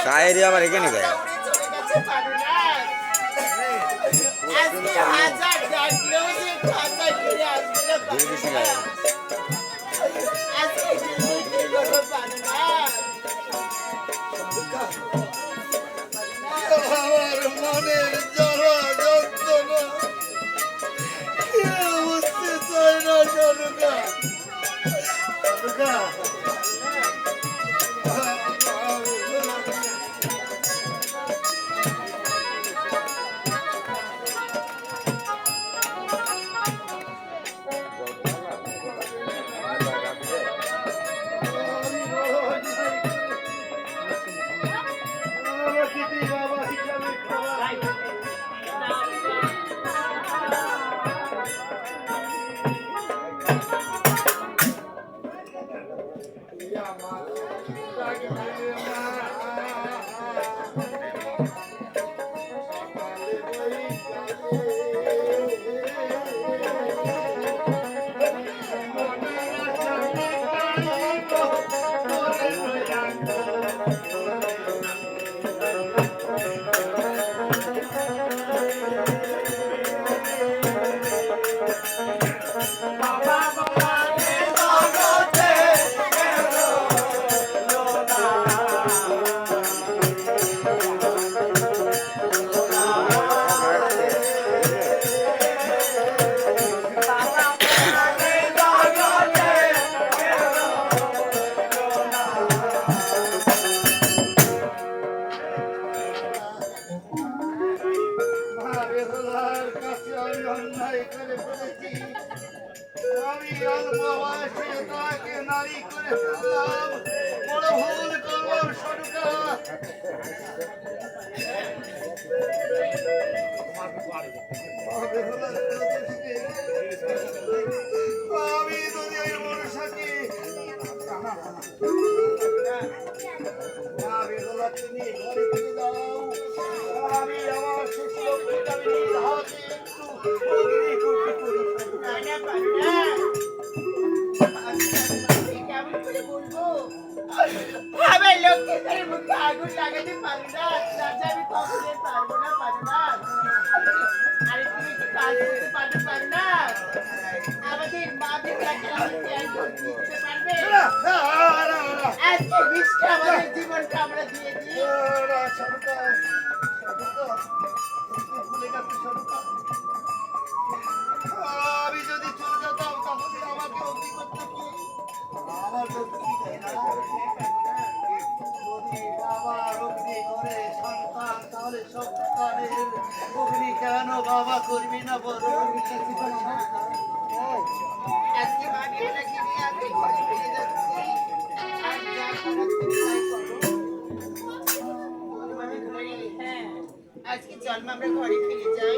শায়েরি আবার এখানে গায় আমার মনের জ্বালা যন্ত্রণা কেউ বুঝতে চায় না সরকার। আগুন লাগাতে পারি না, আমি কখনোই পারবো না, আরে তুমি কি কাজ করতে পারবে না? আমাদের মাদের কাছে দিতে পারবে? আজকে বিষটা আমাদের জীবনটা আমরা দিয়ে দিই। আমি যদি চলে যেতাম তাহলে আমাকে অগ্নি করতে কি আমার যদি বাবার অগ্নি করে সন্তান তাহলে সন্তানের অগ্নি কেন বাবা করবি না বলো? আজকে ভাবিয়ে নাকি নিয়ে আমি ঘরে ফিরে যাচ্ছি। আর যা করার তুমি তাই করো। হ্যাঁ, আজকে চল আমরা ঘরে ফিরে যাই।